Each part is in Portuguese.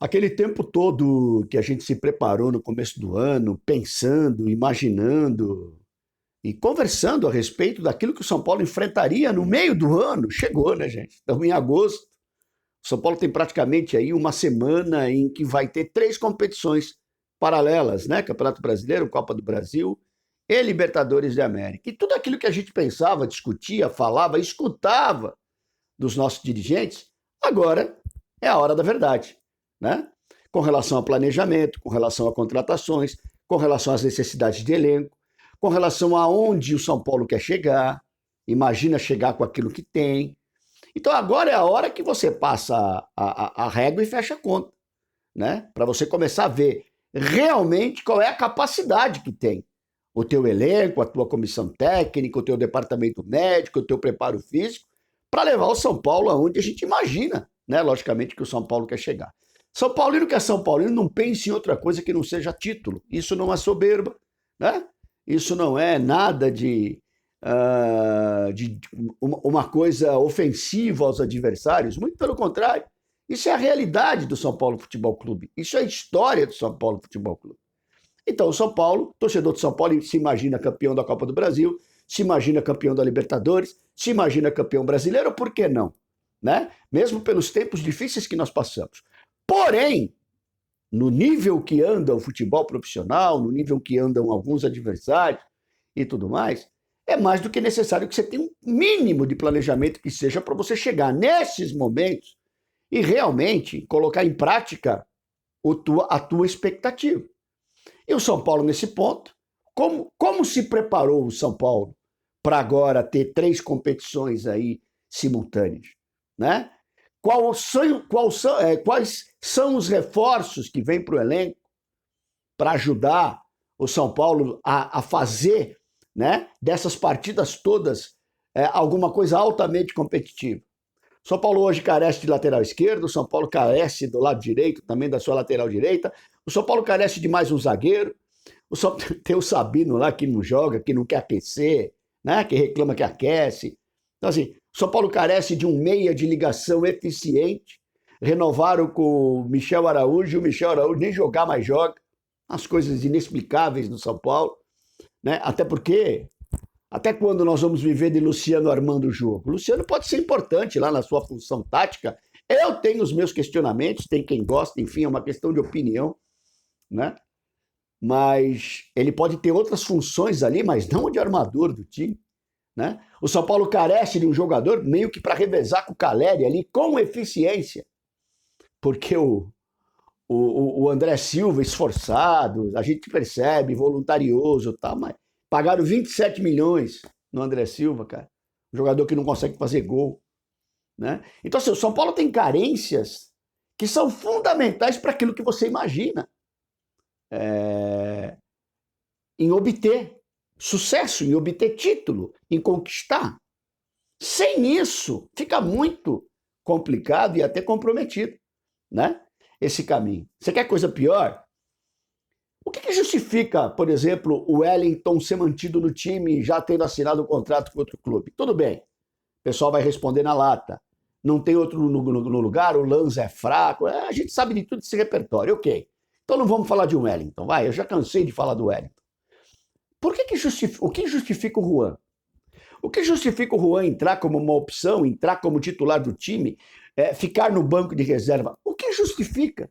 Aquele tempo todo que a gente se preparou no começo do ano, pensando, imaginando e conversando a respeito daquilo que o São Paulo enfrentaria no meio do ano, chegou, né, gente? Estamos em agosto. O São Paulo tem praticamente aí uma semana em que vai ter 3 competições paralelas, né? Campeonato Brasileiro, Copa do Brasil e Libertadores da América. E tudo aquilo que a gente pensava, discutia, falava, escutava dos nossos dirigentes, agora é a hora da verdade, né? Com relação a planejamento, com relação a contratações, com relação às necessidades de elenco, com relação a onde o São Paulo quer chegar, imagina chegar com aquilo que tem. Então agora é a hora que você passa a régua e fecha a conta, né? Para você começar a ver realmente qual é a capacidade que tem o teu elenco, a tua comissão técnica, o teu departamento médico, o teu preparo físico, para levar o São Paulo aonde a gente imagina, né? Logicamente que o São Paulo quer chegar. São Paulino que é São Paulino não pense em outra coisa que não seja título. Isso não é soberba, né? Isso não é nada de uma coisa ofensiva aos adversários, muito pelo contrário. Isso é a realidade do São Paulo Futebol Clube. Isso é a história do São Paulo Futebol Clube. Então, o São Paulo, torcedor do São Paulo, se imagina campeão da Copa do Brasil, se imagina campeão da Libertadores, se imagina campeão brasileiro, por que não? Né? Mesmo pelos tempos difíceis que nós passamos. Porém, no nível que anda o futebol profissional, no nível que andam alguns adversários e tudo mais, é mais do que necessário que você tenha um mínimo de planejamento que seja para você chegar nesses momentos e realmente colocar em prática a tua expectativa. E o São Paulo, nesse ponto, como se preparou o São Paulo para agora ter 3 competições aí simultâneas, né? Quais são os reforços que vêm para o elenco para ajudar o São Paulo a fazer, né, dessas partidas todas alguma coisa altamente competitiva? O São Paulo hoje carece de lateral esquerdo, o São Paulo carece do lado direito também da sua lateral direita, o São Paulo carece de mais um zagueiro, tem o Sabino lá que não joga, que não quer aquecer, né, que reclama que aquece. Então, assim, o São Paulo carece de um meia de ligação eficiente. Renovaram com o Michel Araújo, e o Michel Araújo nem jogar mais joga. As coisas inexplicáveis do São Paulo, né? Até quando nós vamos viver de Luciano armando o jogo? Luciano pode ser importante lá na sua função tática. Eu tenho os meus questionamentos, tem quem gosta, enfim, é uma questão de opinião, né? Mas ele pode ter outras funções ali, mas não de armador do time, né? O São Paulo carece de um jogador meio que para revezar com o Caleri ali com eficiência, porque o André Silva esforçado, a gente percebe, voluntarioso, tá, mas pagaram 27 milhões no André Silva, cara, um jogador que não consegue fazer gol, né? Então, assim, o São Paulo tem carências que são fundamentais para aquilo que você imagina em obter sucesso, em obter título, em conquistar. Sem isso, fica muito complicado e até comprometido, né? Esse caminho. Você quer coisa pior? O que justifica, por exemplo, o Wellington ser mantido no time já tendo assinado um contrato com outro clube? Tudo bem, o pessoal vai responder na lata. Não tem outro no lugar, o Lanza é fraco, a gente sabe de tudo esse repertório, ok. Então não vamos falar de Wellington, vai, eu já cansei de falar do Wellington. O que justifica o Juan? O que justifica o Juan entrar como uma opção, entrar como titular do time, ficar no banco de reserva? O que justifica?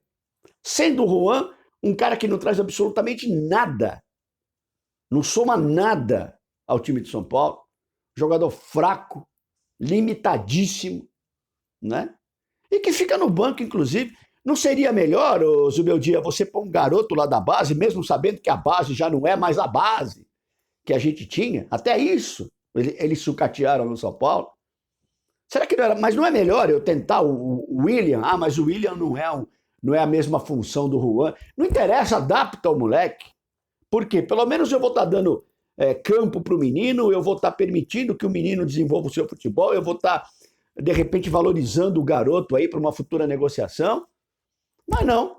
Sendo o Juan um cara que não traz absolutamente nada, não soma nada ao time de São Paulo, jogador fraco, limitadíssimo, né? E que fica no banco, inclusive. Não seria melhor, Zubeldia, você pôr um garoto lá da base, mesmo sabendo que a base já não é mais a base que a gente tinha? Até isso eles sucatearam no São Paulo. Será que não era? Mas não é melhor eu tentar o William? Ah, mas o William não é a mesma função do Juan. Não interessa, adapta o moleque. Por quê? Pelo menos eu vou estar dando campo para o menino, eu vou estar permitindo que o menino desenvolva o seu futebol, eu vou estar, de repente, valorizando o garoto aí para uma futura negociação. Mas não.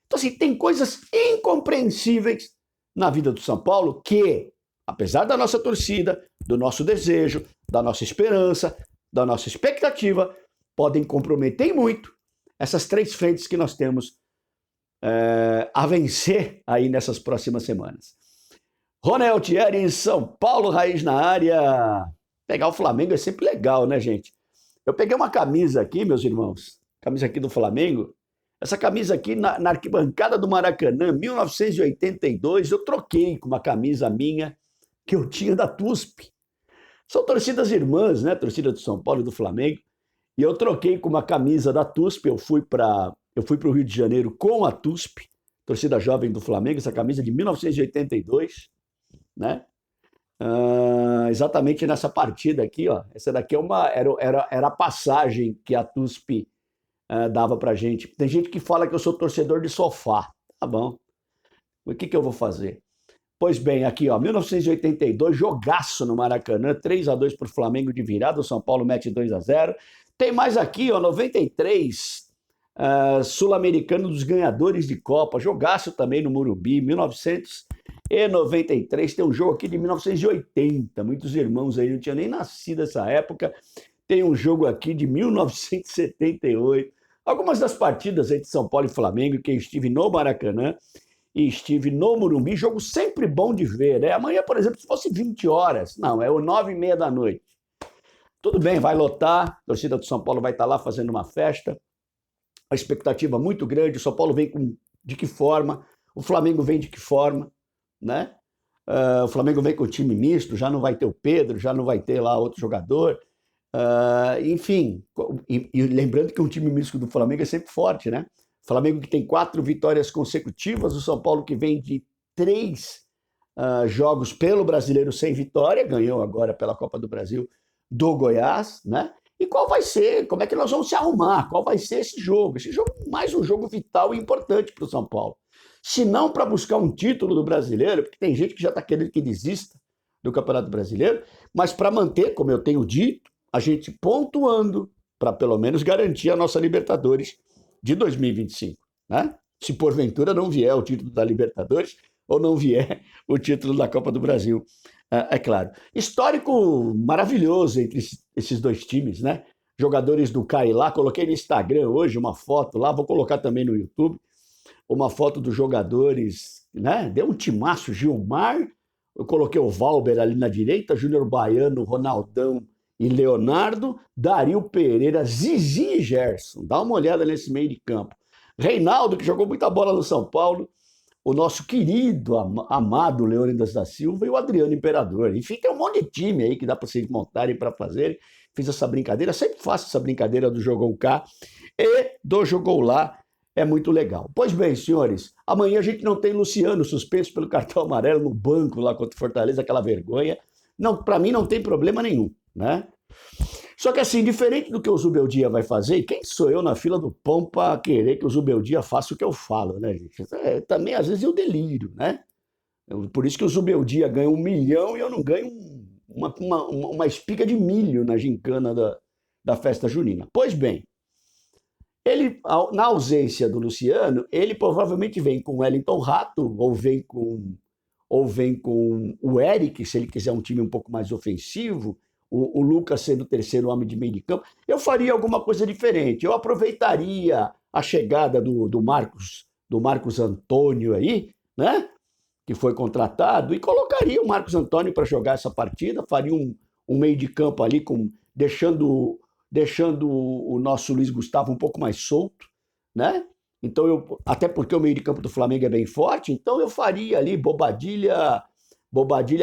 Então, assim, tem coisas incompreensíveis na vida do São Paulo que, apesar da nossa torcida, do nosso desejo, da nossa esperança, da nossa expectativa, podem comprometer muito essas 3 frentes que nós temos a vencer aí nessas próximas semanas. Ronel Thierry em São Paulo, Raiz na área. Pegar o Flamengo é sempre legal, né, gente? Eu peguei uma camisa aqui, meus irmãos, camisa aqui do Flamengo. Essa camisa aqui na arquibancada do Maracanã, 1982, eu troquei com uma camisa minha que eu tinha da TUSP. São torcidas irmãs, né? Torcida do São Paulo e do Flamengo. E eu troquei com uma camisa da TUSP, eu fui para o Rio de Janeiro com a TUSP, torcida jovem do Flamengo, essa camisa de 1982, né? Exatamente nessa partida aqui, ó. Essa daqui era a passagem que a TUSP dava pra gente. Tem gente que fala que eu sou torcedor de sofá. Tá bom. O que eu vou fazer? Pois bem, aqui, ó, 1982, jogaço no Maracanã, 3-2 pro Flamengo de virada, o São Paulo mete 2-0. Tem mais aqui, ó, 93, Sul-Americano dos Ganhadores de Copa, jogaço também no Morumbi, 1993, tem um jogo aqui de 1980, muitos irmãos aí não tinham nem nascido nessa época, tem um jogo aqui de 1978, algumas das partidas aí de São Paulo e Flamengo, que eu estive no Maracanã e estive no Morumbi, jogo sempre bom de ver, né? Amanhã, por exemplo, se fosse 20 horas, não, é 9h30 da noite. Tudo bem, vai lotar, a torcida do São Paulo vai estar lá fazendo uma festa, uma expectativa muito grande, o São Paulo vem de que forma, o Flamengo vem de que forma, né? O Flamengo vem com time misto, já não vai ter o Pedro, já não vai ter lá outro jogador, enfim, e lembrando que um time misto do Flamengo é sempre forte, né? O Flamengo que tem 4 vitórias consecutivas, o São Paulo que vem de 3 jogos pelo Brasileiro sem vitória, ganhou agora pela Copa do Brasil do Goiás, né? E qual vai ser, como é que nós vamos se arrumar, qual vai ser esse jogo? Esse jogo mais um jogo vital e importante para o São Paulo. Se não para buscar um título do Brasileiro, porque tem gente que já está querendo que desista do Campeonato Brasileiro, mas para manter, como eu tenho dito, a gente pontuando para pelo menos garantir a nossa Libertadores de 2025, né? Se porventura não vier o título da Libertadores ou não vier o título da Copa do Brasil, é claro. Histórico maravilhoso entre esses dois times, né? Jogadores do Carilá, coloquei no Instagram hoje uma foto lá, vou colocar também no YouTube, uma foto dos jogadores, né? Deu um timaço, Gilmar, eu coloquei o Valber ali na direita, Júnior Baiano, Ronaldão e Leonardo, Dario Pereira, Zizi e Gerson. Dá uma olhada nesse meio de campo. Reinaldo, que jogou muita bola no São Paulo, o nosso querido, amado Leônidas da Silva e o Adriano Imperador. Enfim, tem um monte de time aí que dá para vocês montarem para fazer. Fiz essa brincadeira, sempre faço essa brincadeira do Jogou Cá e do Jogou Lá. É muito legal. Pois bem, senhores, amanhã a gente não tem Luciano suspenso pelo cartão amarelo no banco lá contra o Fortaleza, aquela vergonha. Não, para mim não tem problema nenhum, né? Só que assim, diferente do que o Zubeldia vai fazer, quem sou eu na fila do pão para querer que o Zubeldia faça o que eu falo, né, gente? Também, às vezes, eu delírio, né? Por isso que o Zubeldia ganha 1 milhão e eu não ganho uma espiga de milho na gincana da festa junina. Pois bem, ele, na ausência do Luciano, ele provavelmente vem com o Wellington Rato ou vem com o Eric, se ele quiser um time um pouco mais ofensivo, o Lucas sendo o terceiro homem de meio de campo, eu faria alguma coisa diferente. Eu aproveitaria a chegada do Marcos Antônio aí, né? Que foi contratado, e colocaria o Marcos Antônio para jogar essa partida, faria um meio de campo ali, deixando o nosso Luiz Gustavo um pouco mais solto, né? Então, até porque o meio de campo do Flamengo é bem forte, então eu faria ali Bobadilha,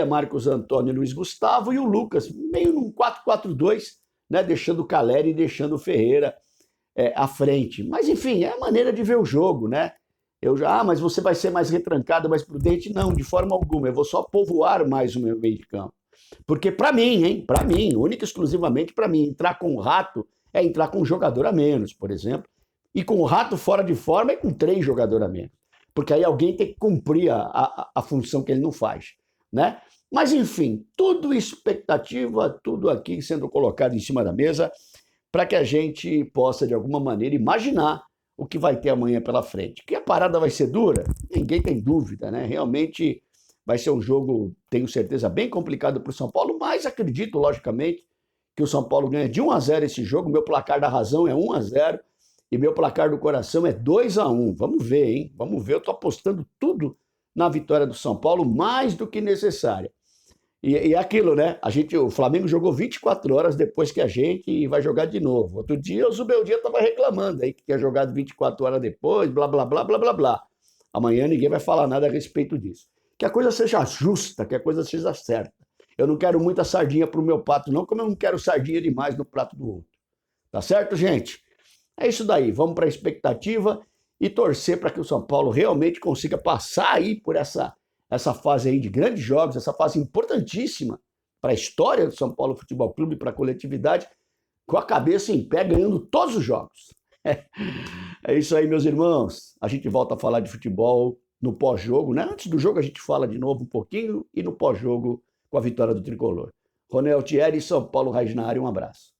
Marcos Antônio e Luiz Gustavo, e o Lucas, meio num 4-4-2, né? Deixando o Caleri e deixando o Ferreira à frente. Mas, enfim, é a maneira de ver o jogo, né? Mas você vai ser mais retrancado, mais prudente? Não, de forma alguma. Eu vou só povoar mais o meu meio de campo. Porque para mim, única e exclusivamente para mim, entrar com o Rato é entrar com um jogador a menos, por exemplo. E com o Rato fora de forma é com 3 jogadores a menos. Porque aí alguém tem que cumprir a função que ele não faz, né? Mas, enfim, tudo expectativa, tudo aqui sendo colocado em cima da mesa para que a gente possa, de alguma maneira, imaginar o que vai ter amanhã pela frente. Que a parada vai ser dura? Ninguém tem dúvida, né? Realmente vai ser um jogo, tenho certeza, bem complicado para o São Paulo, mas acredito, logicamente, que o São Paulo ganha de 1-0 esse jogo. Meu placar da razão é 1-0. E meu placar do coração é 2-1. Vamos ver, hein? Vamos ver. Eu estou apostando tudo na vitória do São Paulo, mais do que necessária. E aquilo, né? O Flamengo jogou 24 horas depois que a gente e vai jogar de novo. Outro dia o Zubeldia estava reclamando aí que tinha jogado 24 horas depois, blá, blá, blá, blá, blá, blá. Amanhã ninguém vai falar nada a respeito disso. Que a coisa seja justa, que a coisa seja certa. Eu não quero muita sardinha pro meu prato, não, como eu não quero sardinha demais no prato do outro. Tá certo, gente? É isso daí. Vamos para a expectativa e torcer para que o São Paulo realmente consiga passar aí por essa fase aí de grandes jogos, essa fase importantíssima para a história do São Paulo Futebol Clube, para a coletividade, com a cabeça em pé, ganhando todos os jogos. É isso aí, meus irmãos. A gente volta a falar de futebol no pós-jogo, né? Antes do jogo a gente fala de novo um pouquinho e no pós-jogo com a vitória do Tricolor. Ronel Thierry, São Paulo Raiz na área, um abraço.